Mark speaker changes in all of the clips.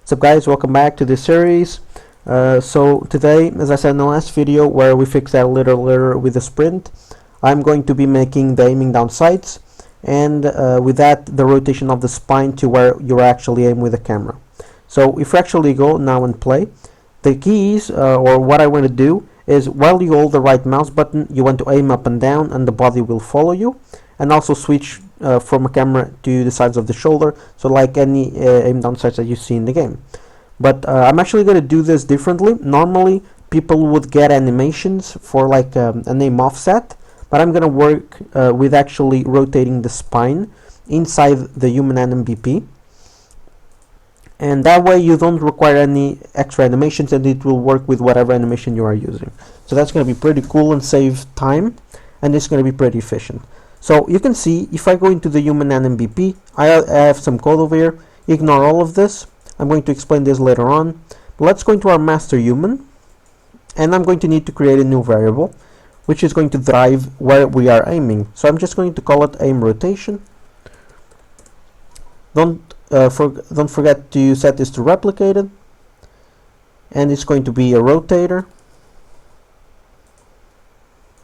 Speaker 1: What's up guys, welcome back to this series. So today, as I said in the last video where we fixed that little error with the sprint, I'm going to be making the aiming down sights and with that the rotation of the spine to where you're actually aiming with the camera. So if you actually go now and play, the keys or what I want to do is while you hold the right mouse button you want to aim up and down and the body will follow you, and also switch from a camera to the sides of the shoulder, so like any aim down sights that you see in the game. But I'm actually going to do this differently. Normally people would get animations for like an aim offset, but I'm going to work with actually rotating the spine inside the human NMBP, and that way you don't require any extra animations and it will work with whatever animation you are using. So that's going to be pretty cool and save time, and it's going to be pretty efficient. So you can see if I go into the human NMBP, I have some code over here. Ignore all of this. I'm going to explain this later on. Let's go into our master human, and I'm going to need to create a new variable which is going to drive where we are aiming. So I'm just going to call it aim rotation. Don't forget to set this to replicated, and it's going to be a rotator.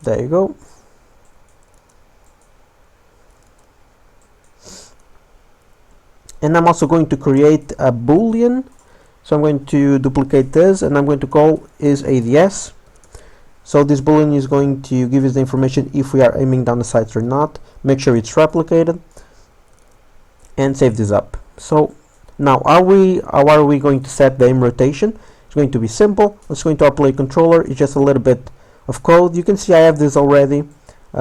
Speaker 1: There you go. And I'm also going to create a boolean, so I'm going to duplicate this and I'm going to call is ADS. So this boolean is going to give us the information if we are aiming down the sights or not. Make sure it's replicated and save this up. So now how are we going to set the aim rotation? It's going to be simple. Let's go into our play controller. It's just a little bit of code. You can see I have this already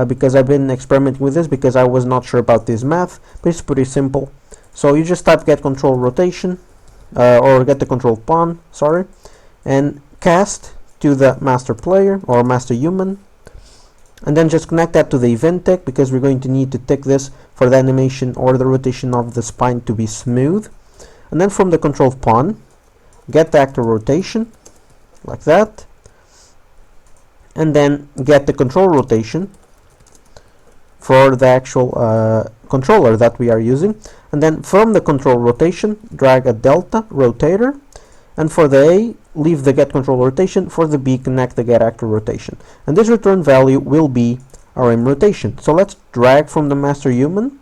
Speaker 1: because I've been experimenting with this because I was not sure about this math, but it's pretty simple. So you just type get control rotation or get the control pawn, sorry, and cast to the master player or master human, and then just connect that to the event tick because we're going to need to tick this for the animation or the rotation of the spine to be smooth. And then from the control pawn, get the actor rotation like that, and then get the control rotation for the actual controller that we are using, and then from the control rotation drag a delta rotator, and for the A leave the get control rotation, for the B connect the get actor rotation, and this return value will be our aim rotation. So let's drag from the master human.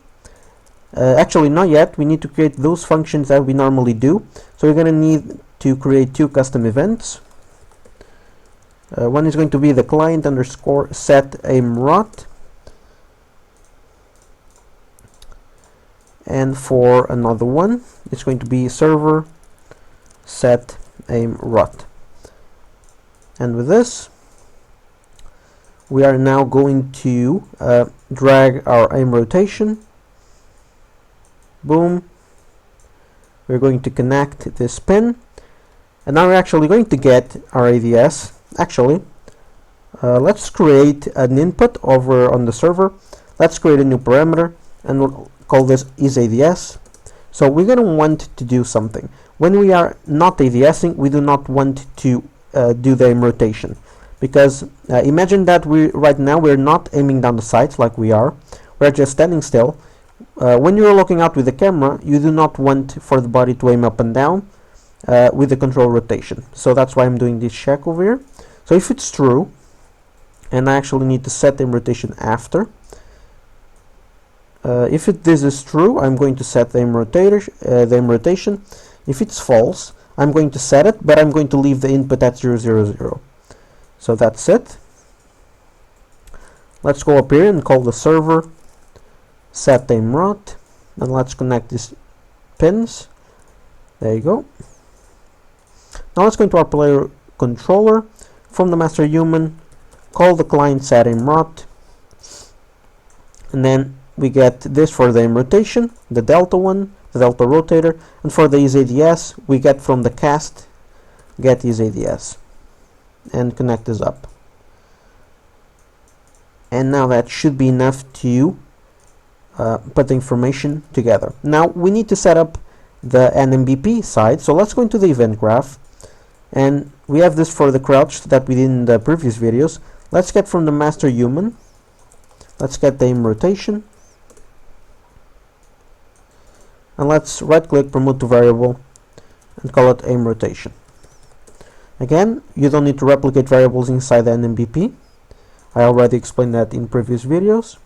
Speaker 1: Actually not yet, we need to create those functions that we normally do, so we're going to need to create two custom events. One is going to be the client underscore set aim rot, and for another one it's going to be server set aim rot. And with this we are now going to drag our aim rotation, boom, we're going to connect this pin, and now we're actually going to get our ADS. Actually let's create an input over on the server. Let's create a new parameter and we'll call this is ADS. So we're going to want to do something. When we are not ADSing, we do not want to do the aim rotation, because imagine that right now we're not aiming down the sights like we're just standing still. When you're looking out with the camera, you do not want for the body to aim up and down with the control rotation. So that's why I'm doing this check over here. So if it's true, and I actually need to set aim rotation after, if this is true, I'm going to set the aim rotation. If it's false, I'm going to set it, but I'm going to leave the input at 000. So that's it. Let's go up here and call the server set aim rot, and let's connect these pins. There you go. Now let's go into our player controller. From the master human, call the client set aim rot, and then we get this for the aim rotation, the delta one, the delta rotator, and for the is ADS we get from the cast get is ADS, and connect this up. And now that should be enough to put the information together. Now we need to set up the NMBP side, so let's go into the event graph, and we have this for the crouch that we did in the previous videos. Let's get from the master human, let's get the aim rotation, and let's right click, promote to variable, and call it aim rotation. Again, you don't need to replicate variables inside the NMBP. I already explained that in previous videos.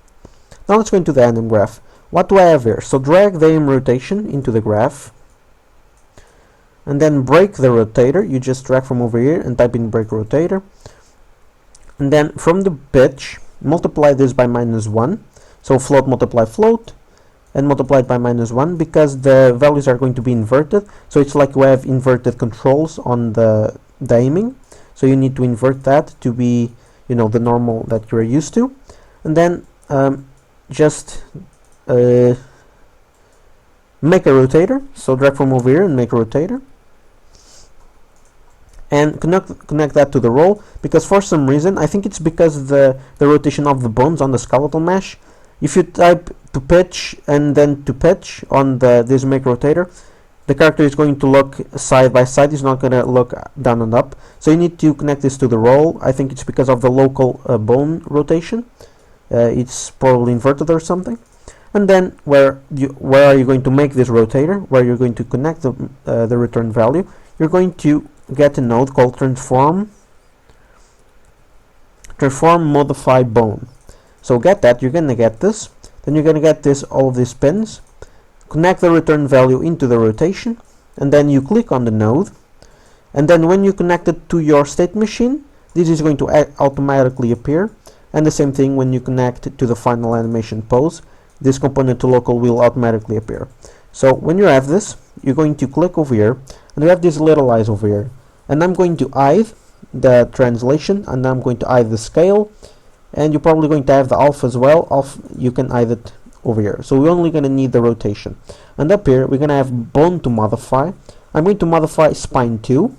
Speaker 1: Now let's go into the NM graph. What do I have here? So drag the aim rotation into the graph, and then break the rotator. You just drag from over here and type in break rotator, and then from the pitch multiply this by -1. So float multiply float, and multiply it by -1, because the values are going to be inverted. So it's like we have inverted controls on the aiming. So you need to invert that to be, you know, the normal that you're used to. And then just make a rotator. So drag from over here and make a rotator, and connect that to the roll, because for some reason, I think it's because the rotation of the bones on the skeletal mesh, if you type to pitch and then to pitch on this make rotator, the character is going to look side by side. It's not going to look down and up. So you need to connect this to the roll. I think it's because of the local bone rotation. It's probably inverted or something. And then where are you going to make this rotator, where you're going to connect the return value, you're going to get a node called transform modify bone. So get that, you're going to get this, then you're going to get this, all of these pins, connect the return value into the rotation, and then you click on the node, and then when you connect it to your state machine, this is going to automatically appear. And the same thing when you connect it to the final animation pose, this component to local will automatically appear. So when you have this, you're going to click over here, and we have these little eyes over here, and I'm going to hide the translation, and I'm going to hide the scale, and you're probably going to have the alpha as well. You can hide it over here. So we're only going to need the rotation. And up here we're going to have bone to modify. I'm going to modify spine 2,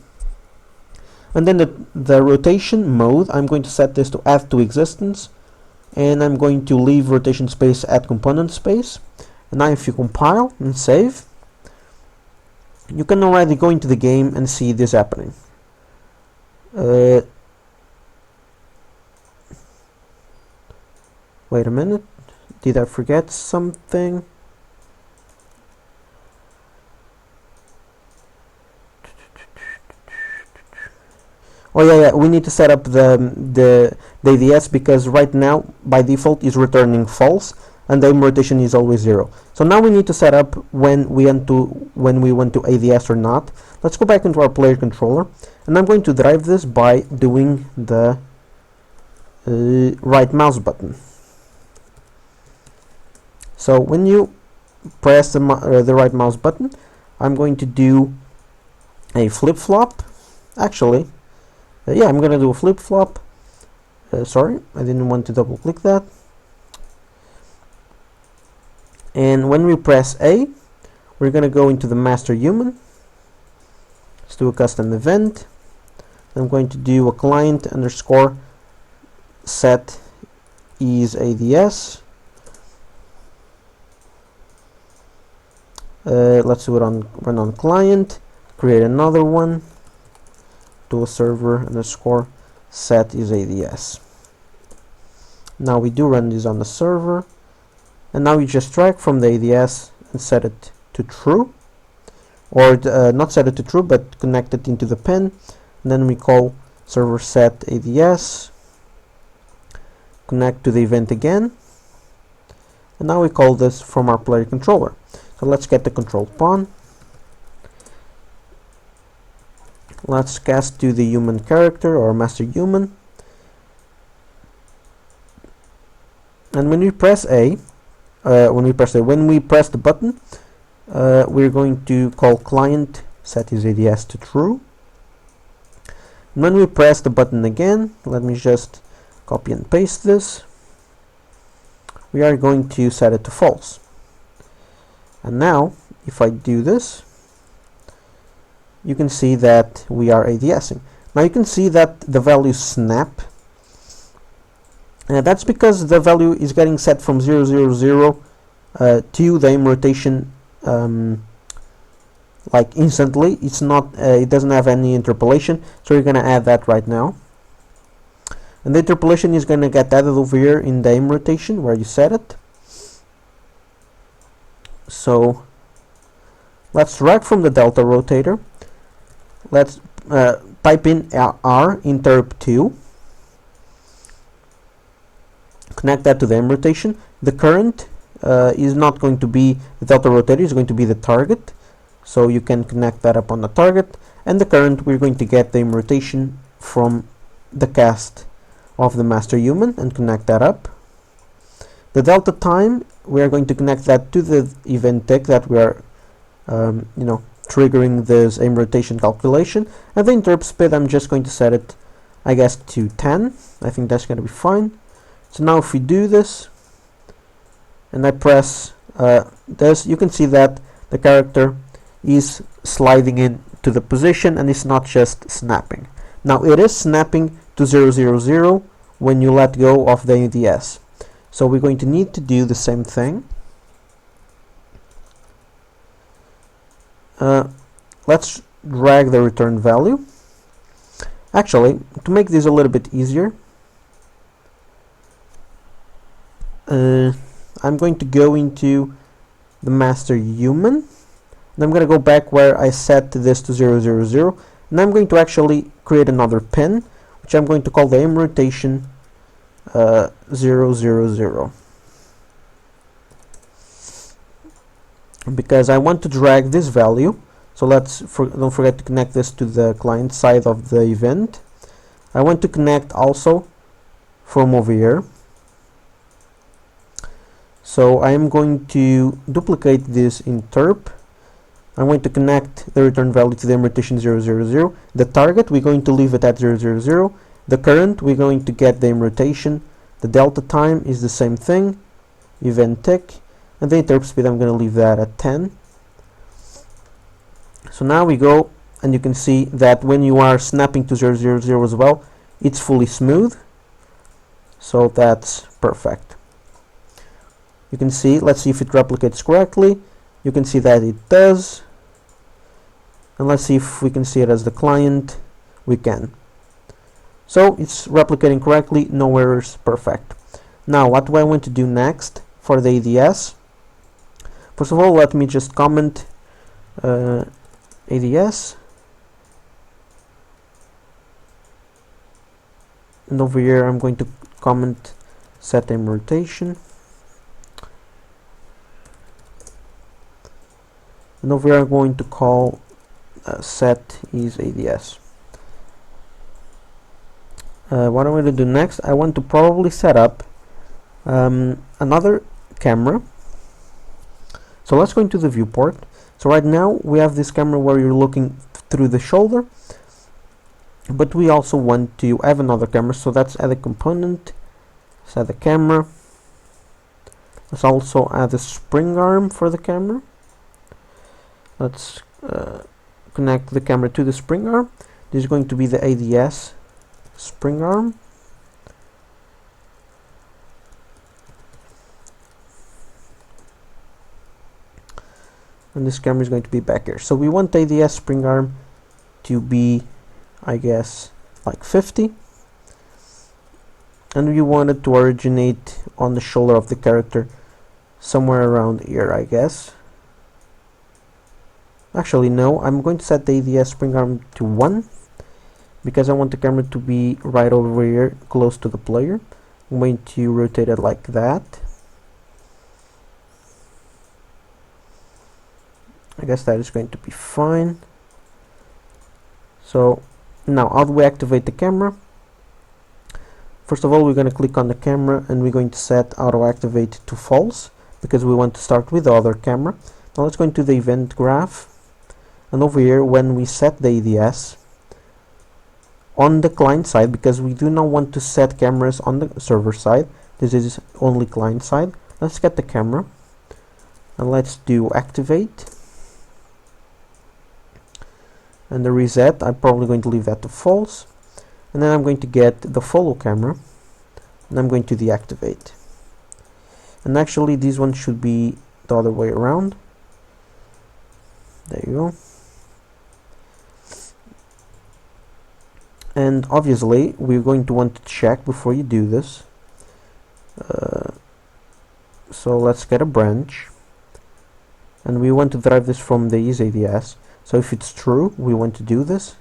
Speaker 1: and then the rotation mode, I'm going to set this to add to existence, and I'm going to leave rotation space at component space. And now if you compile and save, you can already go into the game and see this happening. Wait a minute, did I forget something? Oh yeah, we need to set up the ADS, because right now by default is returning false, and the aim rotation is always 0. So now we need to set up when we want to ADS or not. Let's go back into our player controller, and I'm going to drive this by doing the right mouse button. So when you press the right mouse button, I'm going to do a flip-flop. Actually, yeah, I'm going to do a flip-flop. Sorry, I didn't want to double-click that. And when we press A, we're going to go into the master human. Let's do a custom event. I'm going to do a client underscore set is ADS. Let's do it run on client, create another one, do a server underscore set is ADS. Now we do run this on the server, and now we just drag from the ADS and set it to true, or not set it to true, but connect it into the pin, and then we call server set ADS, connect to the event again, and now we call this from our player controller. So let's get the control pawn. Let's cast to the human character or master human. And when we press A, when we press the button, we're going to call client set is ADS to true. And when we press the button again, let me just copy and paste this. We are going to set it to false. And now, if I do this, you can see that we are ADSing. Now you can see that the values snap. That's because the value is getting set from 0, 0, 0 to the aim rotation like instantly. It's not, it doesn't have any interpolation, so you're going to add that right now. And the interpolation is going to get added over here in the aim rotation where you set it. So let's drag from the delta rotator, let's type in R interp2, connect that to the M rotation. The current is not going to be the delta rotator, is going to be the target, so you can connect that up on the target. And the current, we're going to get the M rotation from the cast of the master human and connect that up. The delta time, we are going to connect that to the event tick that we are triggering this aim rotation calculation. And the interp speed, I'm just going to set it, I guess, to 10. I think that's going to be fine. So now if we do this and I press this, you can see that the character is sliding in to the position and it's not just snapping. Now it is snapping to 000 when you let go of the ADS. So we're going to need to do the same thing. Let's drag the return value. Actually, to make this a little bit easier, I'm going to go into the master human, and I'm going to go back where I set this to 000, and I'm going to actually create another pin, which I'm going to call the aim rotation 000, because I want to drag this value. So don't forget to connect this to the client side of the event. I want to connect also from over here. So I am going to duplicate this interp. I'm going to connect the return value to the aim rotation 000. The target, we're going to leave it at 000. The current, we're going to get the aim rotation. The delta time is the same thing, event tick, and the interp speed, I'm going to leave that at 10. So now we go, and you can see that when you are snapping to 000 as well, it's fully smooth. So that's perfect. You can see, let's see if it replicates correctly. You can see that it does. And let's see if we can see it as the client. We can. So it's replicating correctly, no errors, perfect. Now what do I want to do next for the ADS? First of all, let me just comment ADS. And over here I'm going to comment set aim rotation. And over here I'm going to call set is ADS. What I'm going to do next, I want to probably set up another camera. So let's go into the viewport. So right now we have this camera where you're looking through the shoulder, but we also want to have another camera. So that's add a component, let's add the camera. Let's also add a spring arm for the camera. Let's connect the camera to the spring arm. This is going to be the ADS spring arm. And this camera is going to be back here. So we want the ADS spring arm to be, I guess, like 50. And we want it to originate on the shoulder of the character somewhere around here, I guess. Actually, no, I'm going to set the ADS spring arm to 1 because I want the camera to be right over here, close to the player. I'm going to rotate it like that. I guess that is going to be fine. So now, how do we activate the camera? First of all, we're going to click on the camera and we're going to set auto activate to false because we want to start with the other camera. Now let's go into the event graph, and over here when we set the ADS on the client side, because we do not want to set cameras on the server side, this is only client side. Let's get the camera and let's do activate. And the reset, I'm probably going to leave that to false. And then I'm going to get the follow camera and I'm going to deactivate. And actually this one should be the other way around. There you go. And obviously we're going to want to check before you do this. So let's get a branch. And we want to drive this from the is ADS. So if it's true, we want to do this.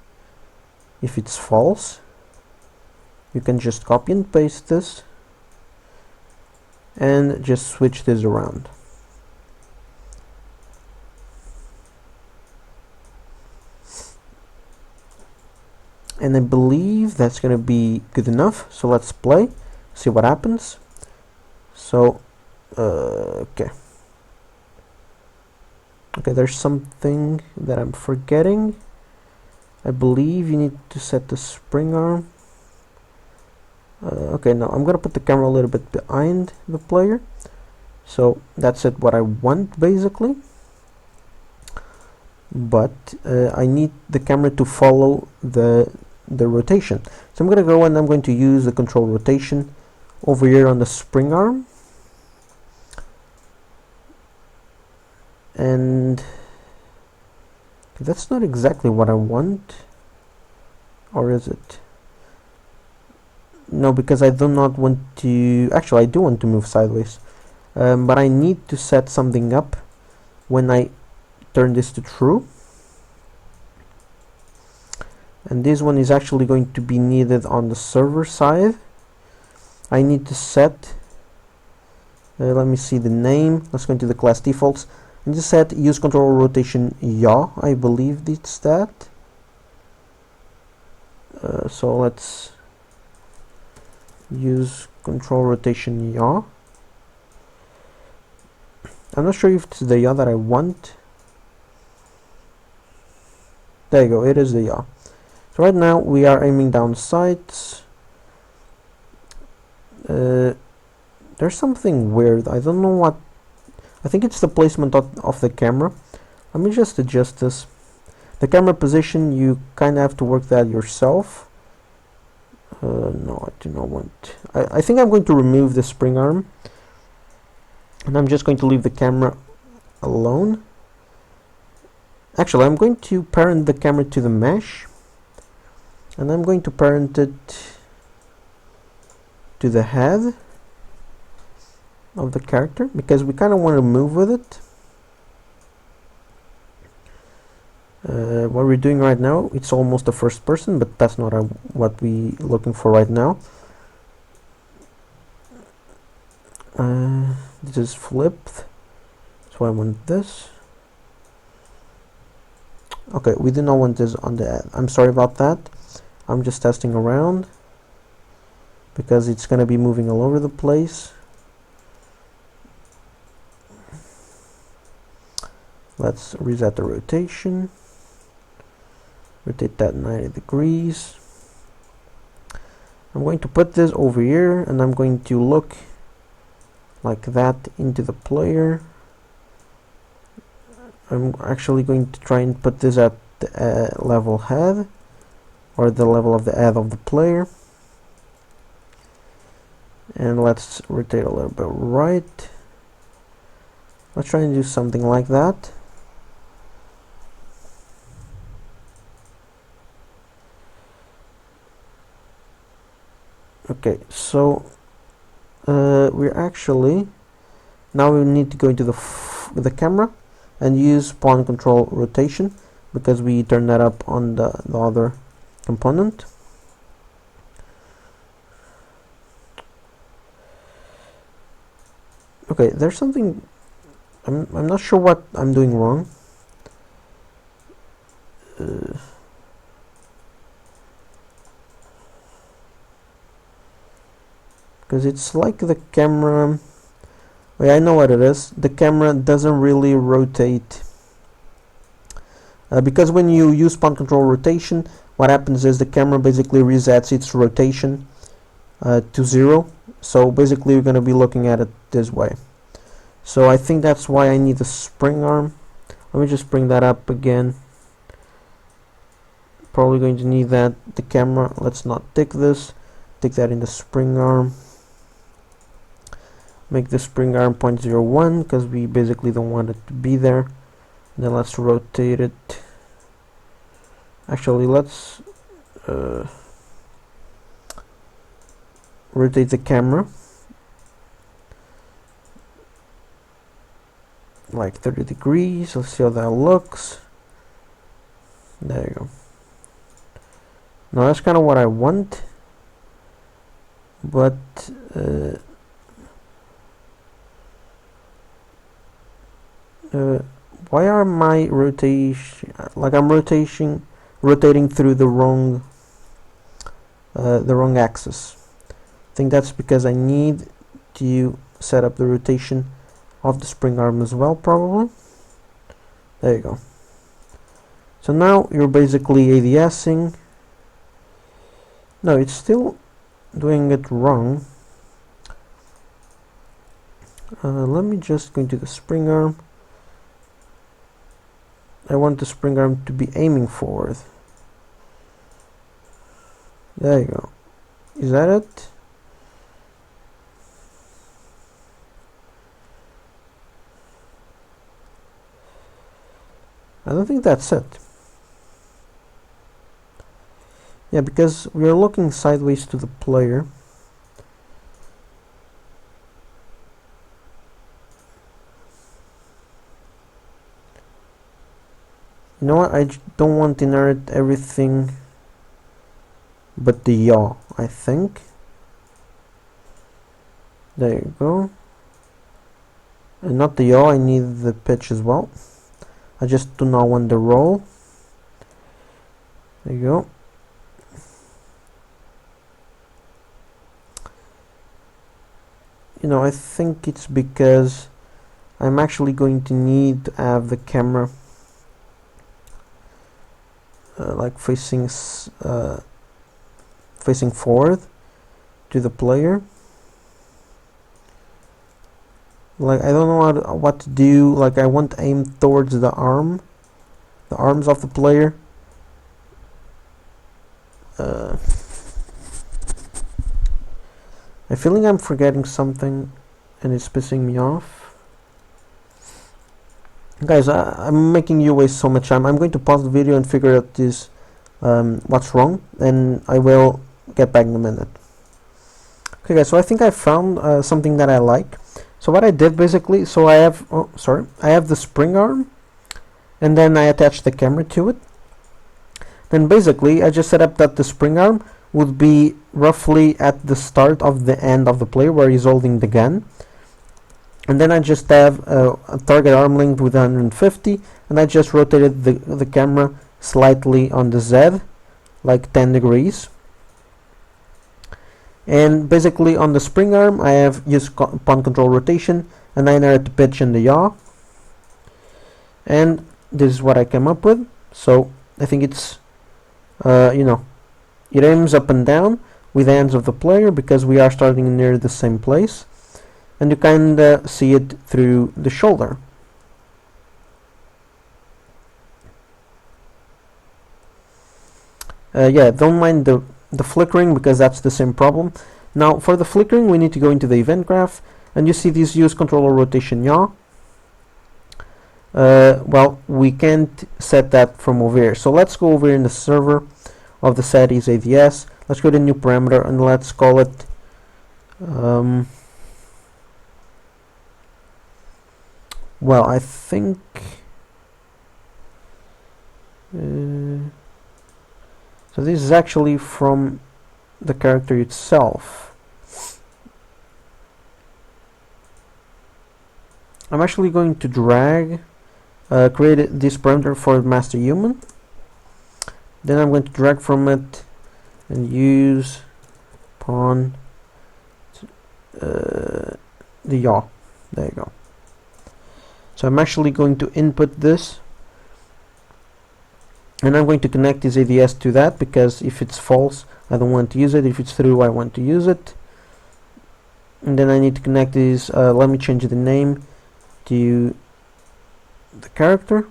Speaker 1: If it's false, you can just copy and paste this and just switch this around. And I believe that's going to be good enough. So let's play, see what happens. So okay, there's something that I'm forgetting. I believe you need to set the spring arm. Okay, now I'm gonna put the camera a little bit behind the player, so that's it, what I want basically. But I need the camera to follow the rotation, so I'm gonna go and I'm going to use the control rotation over here on the spring arm. And that's not exactly what I want, or is it? No, because I do not want to, actually I do want to move sideways, but I need to set something up when I turn this to true, and this one is actually going to be needed on the server side. I need to set, let me see the name, let's go into the class defaults and just set use control rotation yaw. I believe it's that. So let's use control rotation yaw. I'm not sure if it's the yaw that I want. There you go, it is the yaw. So right now we are aiming down sights. There's something weird, I don't know what. I think it's the placement of the camera. Let me just adjust this. The camera position, you kind of have to work that yourself. No, I do not want. I think I'm going to remove the spring arm, and I'm just going to leave the camera alone. Actually, I'm going to parent the camera to the mesh, and I'm going to parent it to the head of the character, because we kind of want to move with it. What we're doing right now, it's almost a first person, but that's not what we're looking for right now. This is flipped, so I want this. Okay, we do not want this on the head. I'm sorry about that. I'm just testing around because it's going to be moving all over the place. Let's reset the rotation. Rotate that 90 degrees. I'm going to put this over here, and I'm going to look like that into the player. I'm actually going to try and put this at the level head, or the level of the head of the player. And let's rotate a little bit right. Let's try and do something like that. Okay, so we're actually, now we need to go into the camera and use pawn control rotation, because we turned that up on the other component. Okay, there's something, I'm not sure what I'm doing wrong. Because it's like the camera, well, I know what it is, the camera doesn't really rotate, because when you use pawn control rotation, what happens is the camera basically resets its rotation to 0, so basically you're going to be looking at it this way. So I think that's why I need the spring arm. Let me just bring that up again. Probably going to need that. The camera, let's not tick this, tick that in the spring arm. Make the spring arm 0.01, because we basically don't want it to be there. And then let's rotate it. Actually, let's rotate the camera like 30 degrees. Let's see how that looks. There you go. Now that's kind of what I want, but why are my rotation, like I'm rotating through the wrong axis? I think that's because I need to set up the rotation of the spring arm as well, probably. There you go. So now you're basically ADSing. No, it's still doing it wrong. Let me just go into the spring arm. I want the spring arm to be aiming forward. There you go. Is that it? I don't think that's it. Yeah, because we are looking sideways to the player. You know what? I don't want to inherit everything but the yaw, I think. There you go. And not the yaw, I need the pitch as well. I just do not want the roll. There you go. You know, I think it's because I'm actually going to need to have the camera like facing forward to the player. Like, I don't know what to do. Like, I want to aim towards the arms of the player. I'm feeling I'm forgetting something and it's pissing me off. Guys, I'm making you waste so much time. I'm going to pause the video and figure out this what's wrong, and I will get back in a minute. Okay guys, so I think I found something that I like. So what I did basically, so I have the spring arm, and then I attached the camera to it. Then basically I just set up that the spring arm would be roughly at the start of the end of the player where he's holding the gun, and then I just have a target arm length with 150, and I just rotated the camera slightly on the Z, like 10 degrees. And basically on the spring arm I have used pawn control rotation, and I inherit the pitch and the yaw, and this is what I came up with. So I think it's you know, it aims up and down with the hands of the player because we are starting near the same place, and you kinda see it through the shoulder. Yeah, don't mind the flickering because that's the same problem. Now for the flickering we need to go into the event graph, and you see this use controller rotation yaw. Well, we can't set that from over here, so let's go over in the server of the settings ADS. Let's go to new parameter and let's call it well, I think so this is actually from the character itself. I'm actually going to drag create this parameter for master human. Then I'm going to drag from it and use pawn the yaw. There you go. So I'm actually going to input this, and I'm going to connect this ADS to that, because if it's false I don't want to use it, if it's true I want to use it. And then I need to connect this, let me change the name to the character,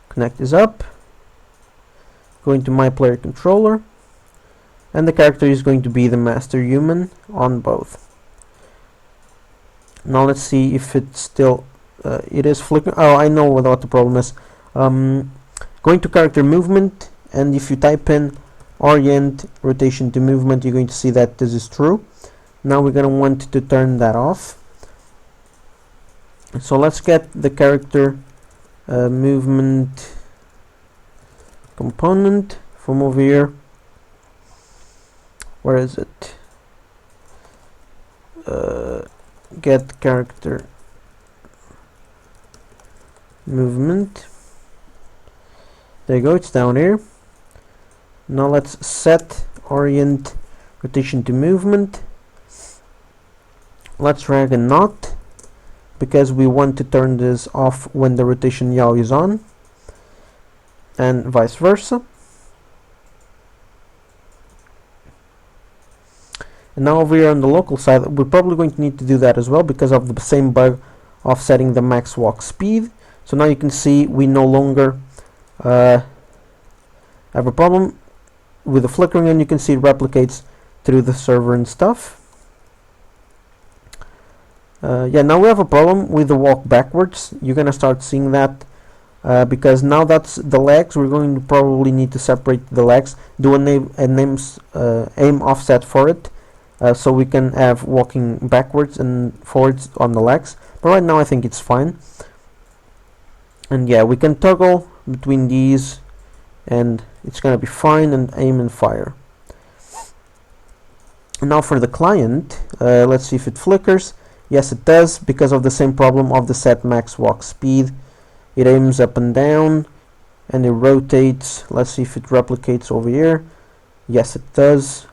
Speaker 1: connect this up, go into my player controller, and the character is going to be the master human on both. Now let's see if it's still it is flickering. Oh, I know what the problem is. Going to character movement, and if you type in orient rotation to movement, you're going to see that this is true. Now we're going to want to turn that off, So let's get the character movement component from over here. Where is it? Get character movement. There you go, it's down here. Now let's set orient rotation to movement. Let's drag a knot because we want to turn this off when the rotation yaw is on, and vice versa. And now over here on the local side, we're probably going to need to do that as well because of the same bug of setting the max walk speed. So now you can see we no longer have a problem with the flickering, and you can see it replicates through the server and stuff. Yeah, now we have a problem with the walk backwards. You're gonna start seeing that because now that's the legs. We're going to probably need to separate the legs, do an aim offset for it, so we can have walking backwards and forwards on the legs. But right now I think it's fine. And yeah, we can toggle between these and it's gonna be fine, and aim and fire. And now for the client, let's see if it flickers. Yes, it does, because of the same problem of the set max walk speed. It aims up and down and it rotates. Let's see if it replicates over here. Yes, it does.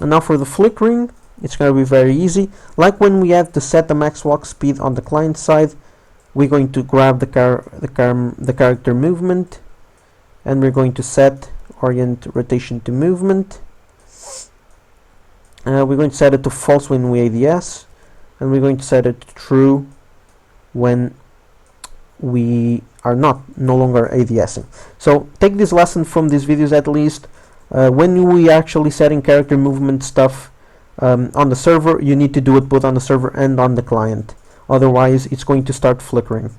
Speaker 1: And now for the flickering, it's going to be very easy. Like when we have to set the max walk speed on the client side, we're going to grab the character movement, and we're going to set orient rotation to movement. We're going to set it to false when we ADS, and we're going to set it to true when we are no longer ADSing. So take this lesson from these videos at least. When we actually setting character movement stuff on the server, you need to do it both on the server and on the client. Otherwise, it's going to start flickering.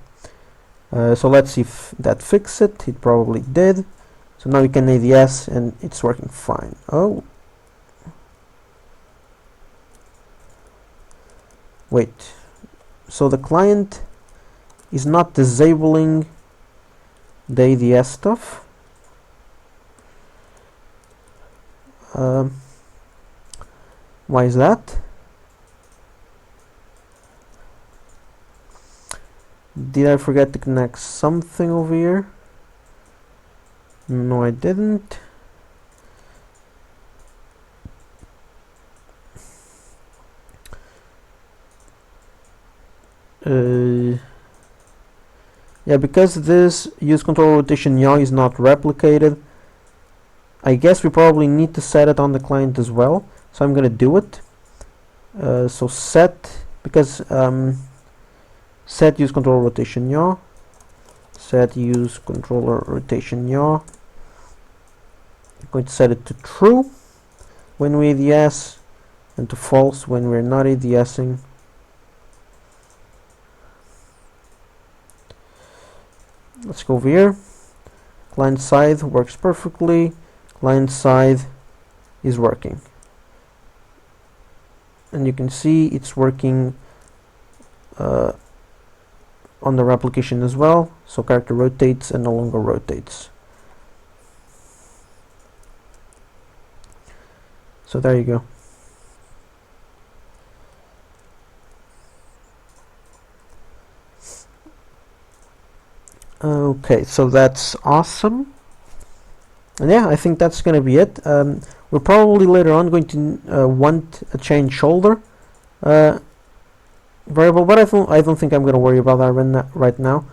Speaker 1: So let's see if that fixed it. It probably did. So now you can ADS and it's working fine. Oh. Wait. So the client is not disabling the ADS stuff. Why is that? Did I forget to connect something over here? No, I didn't. Yeah, because this use control rotation yaw is not replicated, I guess we probably need to set it on the client as well. So I'm gonna do it. So set, because set use control rotation yaw, set use controller rotation yaw. I'm going to set it to true when we ADS and to false when we're not ADSing. Let's go over here. Client side works perfectly. Client side is working. And you can see it's working on the replication as well. So character rotates and no longer rotates. So there you go. Okay, so that's awesome. And yeah, I think that's going to be it. We're probably later on going to want a change shoulder variable, but I don't think I'm going to worry about that right now.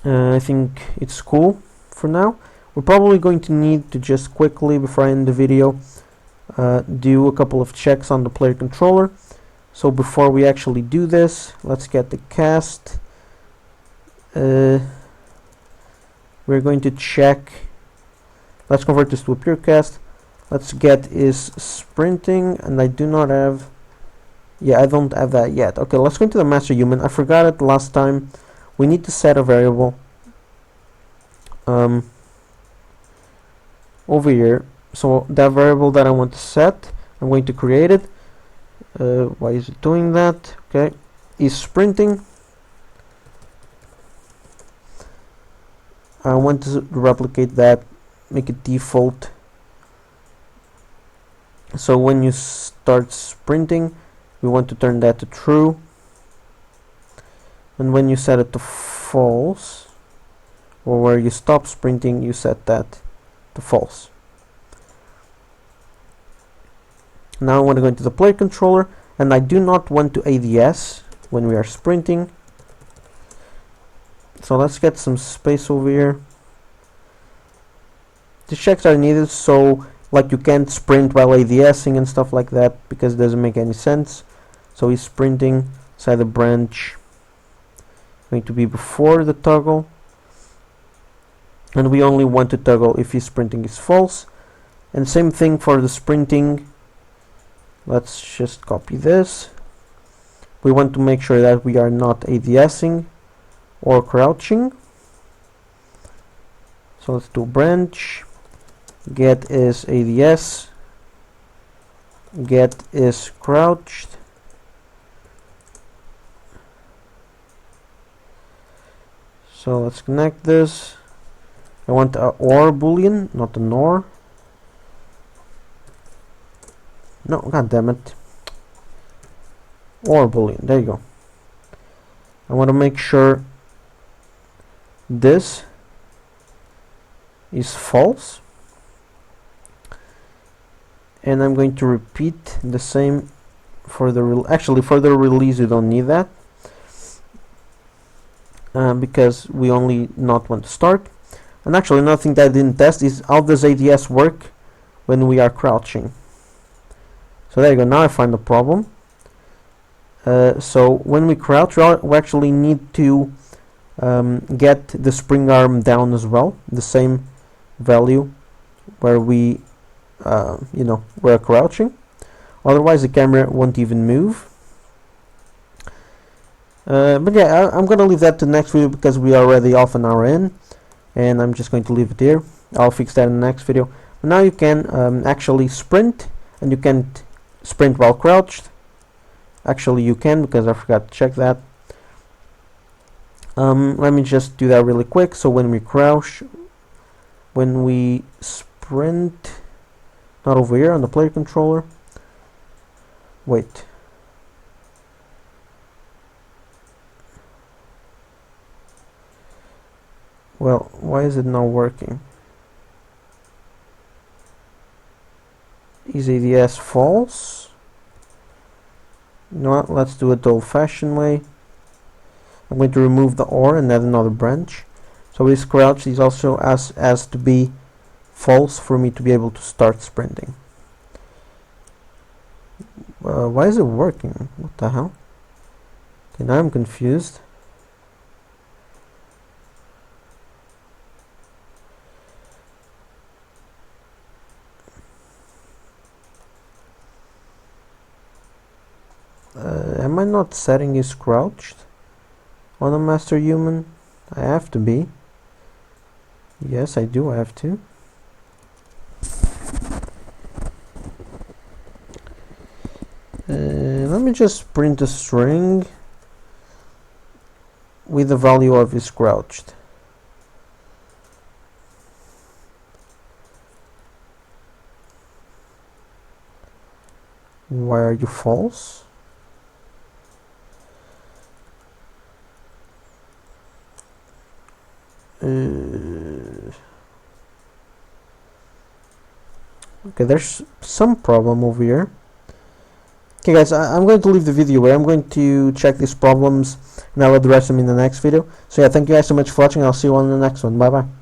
Speaker 1: I think it's cool for now. We're probably going to need to just quickly, before I end the video, do a couple of checks on the player controller. So before we actually do this, let's get the cast. We're going to check. Let's convert this to a pure cast. Let's get is sprinting, and I do not have. Yeah, I don't have that yet. Okay, let's go into the master human. I forgot it last time. We need to set a variable over here. So that variable that I want to set, I'm going to create it. Why is it doing that? Okay, is sprinting. I want to replicate that, make it default. So when you start sprinting, we want to turn that to true. And when you set it to false, or where you stop sprinting, you set that to false. Now I want to go into the player controller, and I do not want to ADS when we are sprinting. So let's get some space over here. The checks are needed, so like you can't sprint while ADSing and stuff like that, because it doesn't make any sense. So he's sprinting inside the branch, going to be before the toggle, and we only want to toggle if his sprinting is false. And same thing for the sprinting. Let's just copy this. We want to make sure that we are not ADSing or crouching. So let's do branch, get is ADS, get is crouched. So let's connect this. I want a OR boolean, not a NOR. No, god damn it. OR boolean, there you go. I want to make sure this is false, and I'm going to repeat the same for the actually for the release. You don't need that because we only not want to start. And actually another thing that I didn't test is how does ADS work when we are crouching. So there you go. Now I find the problem. So when we crouch, we actually need to get the spring arm down as well, the same value where we we're crouching. Otherwise the camera won't even move. But yeah, I'm gonna leave that to the next video because we are already half an hour in, and I'm just going to leave it here. I'll fix that in the next video. But now you can actually sprint, and you can't sprint while crouched. Actually you can, because I forgot to check that. Let me just do that really quick. So when we crouch, when we sprint, not over here on the player controller. Wait. Well, why is it not working? Is ADS false? You know what? Let's do it the old-fashioned way. I'm going to remove the OR and add another branch. So this crouch is also has to be false for me to be able to start sprinting. Why is it working? What the hell? Okay, now I'm confused. Am I not setting is crouched on a master human? I have to be. Yes, I do have to. Let me just print a string with the value of is crouched. Why are you false? Okay, there's some problem over here. Okay guys, I'm going to leave the video where I'm going to check these problems and I'll address them in the next video. So yeah, thank you guys so much for watching. I'll see you on the next one. Bye bye.